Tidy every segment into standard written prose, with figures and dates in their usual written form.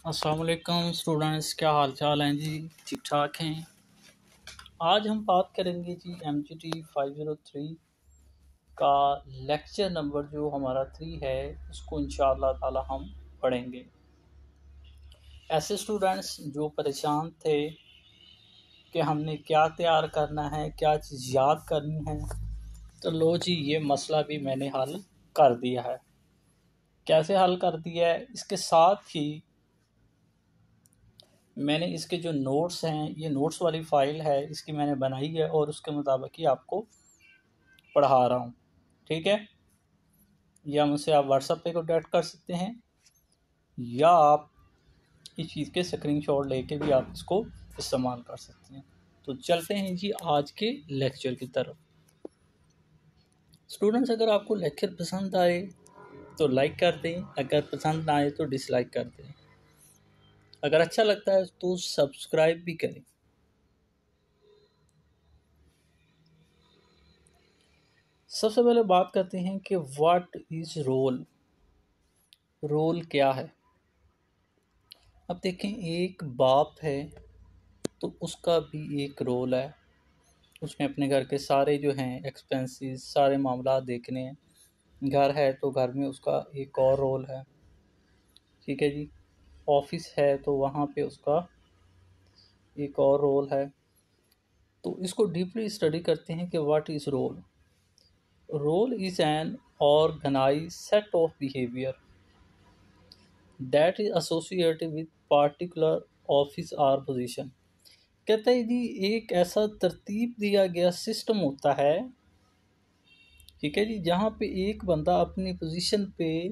अस्सलाम वालेकुम स्टूडेंट्स, क्या हाल चाल हैं जी? ठीक ठाक हैं। आज हम बात करेंगे जी MGT 503 का लेक्चर नंबर जो हमारा 3 है, उसको इंशाअल्लाह ताला हम पढ़ेंगे। ऐसे स्टूडेंट्स जो परेशान थे कि हमने क्या तैयार करना है, क्या चीज़ याद करनी है, तो लो जी ये मसला भी मैंने हल कर दिया है। कैसे हल कर दिया है? इसके साथ ही मैंने इसके जो नोट्स हैं, ये नोट्स वाली फ़ाइल है, इसकी मैंने बनाई है और उसके मुताबिक ही आपको पढ़ा रहा हूँ। ठीक है, या मुझसे आप व्हाट्सएप पे कॉन्टैक्ट कर सकते हैं, या आप इस चीज़ के स्क्रीनशॉट लेके भी आप इसको इस्तेमाल कर सकते हैं। तो चलते हैं जी आज के लेक्चर की तरफ। स्टूडेंट्स, अगर आपको लेक्चर पसंद आए तो लाइक कर दें, अगर पसंद ना आए तो डिसलाइक कर दें, अगर अच्छा लगता है तो सब्सक्राइब भी करें। सबसे पहले बात करते हैं कि व्हाट इज़ रोल। रोल क्या है? अब देखें, एक बाप है तो उसका भी एक रोल है। उसने अपने घर के सारे जो हैं एक्सपेंसेस, सारे मामला देखने हैं। घर है तो घर में उसका एक और रोल है। ठीक है जी। ऑफिस है तो वहाँ पे उसका एक और रोल है। तो इसको डीपली स्टडी करते हैं कि what is role. Role is an organised set of behaviour that is associated with particular office or position. कहते हैं जी, एक ऐसा तरतीब दिया गया सिस्टम होता है, ठीक है जी, जहाँ पे एक बंदा अपनी पोजीशन पे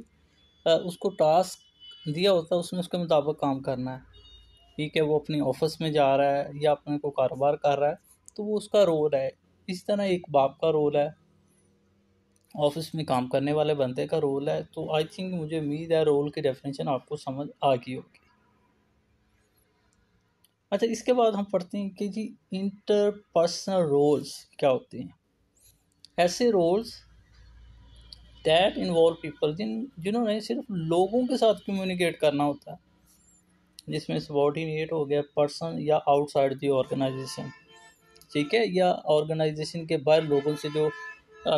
उसको टास्क दिया होता है, उसमें उसके मुताबिक काम करना है। ठीक है, वो अपनी ऑफिस में जा रहा है या अपने को कारोबार कर रहा है तो वो उसका रोल है। इस तरह एक बाप का रोल है, ऑफिस में काम करने वाले बंदे का रोल है। तो आई थिंक, मुझे उम्मीद है रोल की डेफिनेशन आपको समझ आ गई होगी। अच्छा, इसके बाद हम पढ़ते हैं कि जी इंटरपर्सनल रोल्स क्या होते हैं। ऐसे रोल्स दैट इन्वॉल्व पीपल जिन्होंने सिर्फ लोगों के साथ कम्युनिकेट करना होता है, जिसमें सबॉर्डिनेट हो गया पर्सन या आउटसाइड दी ऑर्गेनाइजेशन। ठीक है, या ऑर्गेनाइजेशन के बाहर लोगों से जो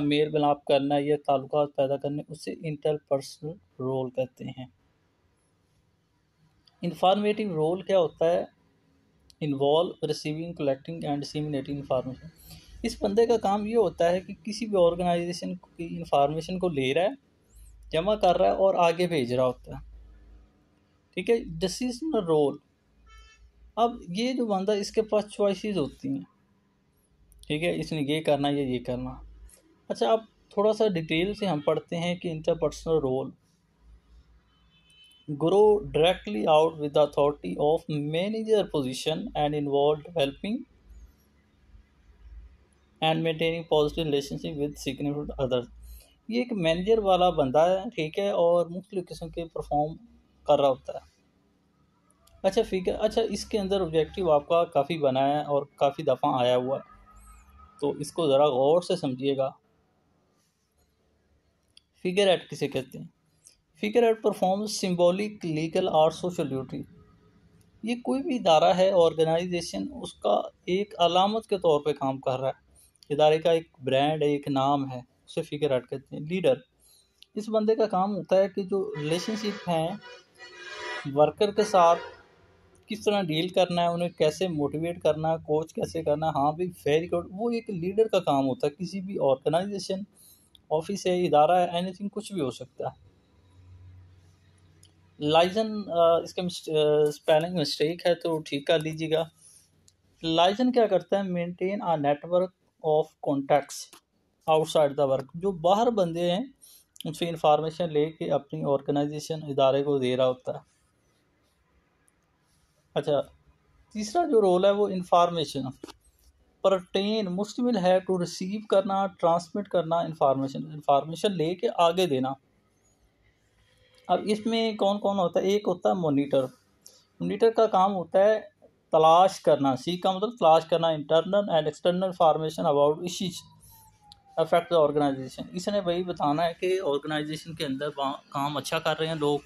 मेल मिलाप करना या ताल्लुकात पैदा करने, उसे इंटरपर्सनल रोल कहते हैं। इंफॉर्मेटिव रोल क्या होता है? Involve receiving, collecting and disseminating information. इस बंदे का काम ये होता है कि किसी भी ऑर्गेनाइजेशन की इंफॉर्मेशन को ले रहा है, जमा कर रहा है और आगे भेज रहा होता है। ठीक है, डिसीजनल रोल। अब ये जो बंदा, इसके पास चॉइसेस होती हैं। ठीक है, इसने ये करना या ये करना। अच्छा, अब थोड़ा सा डिटेल से हम पढ़ते हैं कि interpersonal role grow directly out with the authority of manager position and involve developing and maintaining positive relationship with significant others। ये एक मैनेजर वाला बंदा है, ठीक है, और मुख्तलिफ किस्म के परफॉर्म कर रहा होता है। अच्छा फिगर, अच्छा इसके अंदर ऑब्जेक्टिव आपका काफ़ी बना है और काफ़ी दफ़ा आया हुआ है, तो इसको ज़रा गौर से समझिएगा। फिगर एट किसे कहते हैं? Figurehead performs symbolic, legal और सोशल ड्यूटी। ये कोई भी इदारा है, ऑर्गेनाइजेशन, उसका एक अलामत के तौर पे काम कर रहा है। इदारे का एक ब्रांड है, एक नाम है, उसे फिगर आउट कहते हैं। लीडर, इस बंदे का काम होता है कि जो रिलेशनशिप हैं वर्कर के साथ, किस तरह डील करना है, उन्हें कैसे मोटिवेट करना है, कोच कैसे करना है। हाँ भाई, वेरी गुड। वो एक लीडर का काम होता है, किसी भी ऑर्गेनाइजेशन, ऑफिस है, इदारा है, एनीथिंग, कुछ भी हो सकता है। लाइजन, इसके स्पेलिंग मिस्टेक है तो ठीक कर लीजिएगा। लाइजन क्या करता है? Maintain a network of contacts outside the work. जो बाहर बंदे हैं उनसे इंफॉर्मेशन लेके अपनी ऑर्गेनाइजेशन, इदारे को दे रहा होता है। अच्छा, तीसरा जो रोल है वो इंफॉर्मेशन परटेन, मुश्तमिल है टू रिसीव करना, ट्रांसमिट करना, इंफॉर्मेशन लेके आगे देना। अब इसमें कौन कौन होता है? एक होता है मोनीटर। मोनीटर का काम होता है तलाश करना, सी का मतलब तलाश करना, internal and external information about issues affect the organisation. इसने वही बताना है कि ऑर्गेनाइजेशन के अंदर काम अच्छा कर रहे हैं लोग,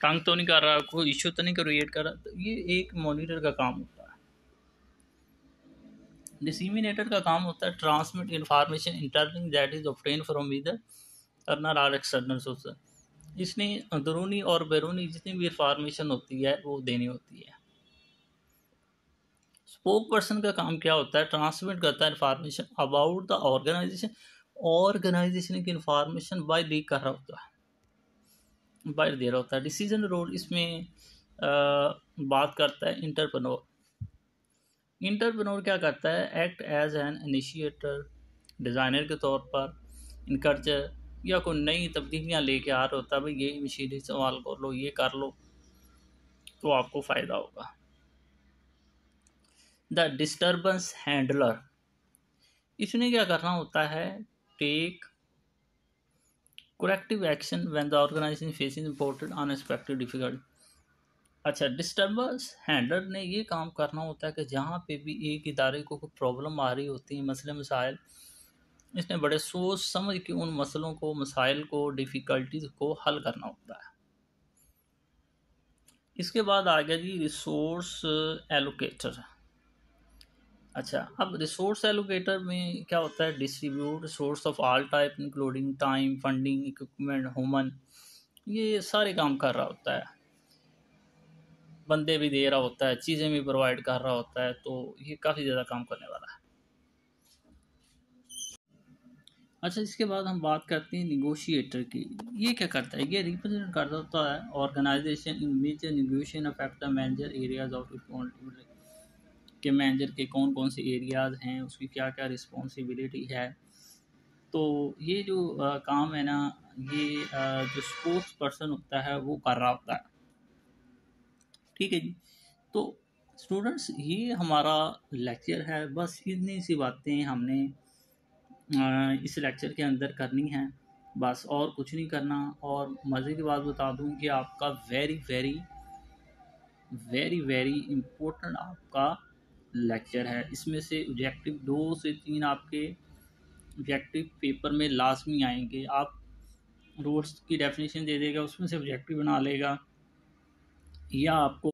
तंग तो नहीं कर रहा, कोई इश्यू तो नहीं क्रिएट कर रहा, तो ये एक मॉनिटर का काम होता है। डिसिमिनेटर का काम होता है transmit information internally that is obtain from either internal or external source. इसने अंदरूनी और बैरूनी जितनी भी इंफॉर्मेशन होती है वो देनी होती है। स्पोक पर्सन का काम क्या होता है? ट्रांसमिट करता है information about the organisation, organisation की इंफॉर्मेशन बाय लीक कर रहा होता है, बाय दे रहा होता है। डिसीजन रोल इसमें बात करता है इंटरप्रेन्योर। इंटरप्रेन्योर क्या करता है? Act as an initiator, designer के तौर पर, इनकर्जर, या कोई नई तब्दीलियाँ लेके आ रहा होता है, भाई ये मशीन इस्तेमाल कर लो, ये कर लो, तो आपको फ़ायदा होगा। द डिस्टर्बेंस हैंडलर, इसने क्या करना होता है? Take corrective action when the organization faces important unexpected difficulty। अच्छा, डिस्टर्बेंस हैंडलर ने ये काम करना होता है कि जहाँ पे भी एक इदारे को कोई प्रॉब्लम आ रही होती है, मसले मसाइल, इसने बड़े सोच समझ के उन मसलों को, मसाइल को, डिफ़िकल्टीज को हल करना होता है। इसके बाद आ गया जी रिसोर्स एलोकेटर। अच्छा, अब रिसोर्स एलोकेटर में क्या होता है? Distribute resource of all type including time, funding, equipment, human, ये सारे काम कर रहा होता है। बंदे भी दे रहा होता है, चीज़ें भी प्रोवाइड कर रहा होता है, तो ये काफ़ी ज़्यादा काम करने वाला है। अच्छा, इसके बाद हम बात करते हैं निगोशिएटर की। ये क्या करता है? ये रिप्रेजेंट करता होता है organisation in major negotiation affect the manager areas of responsibility, के मैनेजर के कौन कौन से एरियाज हैं, उसकी क्या क्या रिस्पॉन्सिबिलिटी है। तो ये जो काम है ना, ये जो स्पोक्स पर्सन होता है वो कर रहा होता है। ठीक है जी। तो स्टूडेंट्स, ये हमारा लेक्चर है, बस इतनी सी बातें हमने इस लेक्चर के अंदर करनी है, बस और कुछ नहीं करना। और मज़े की बात बता दूं कि आपका very very very very important आपका लेक्चर है। इसमें से ऑब्जेक्टिव 2 से 3 आपके ऑब्जेक्टिव पेपर में लाजमी आएंगे। आप रूट्स की डेफिनेशन दे देगा, उसमें से ऑब्जेक्टिव बना लेगा, या आपको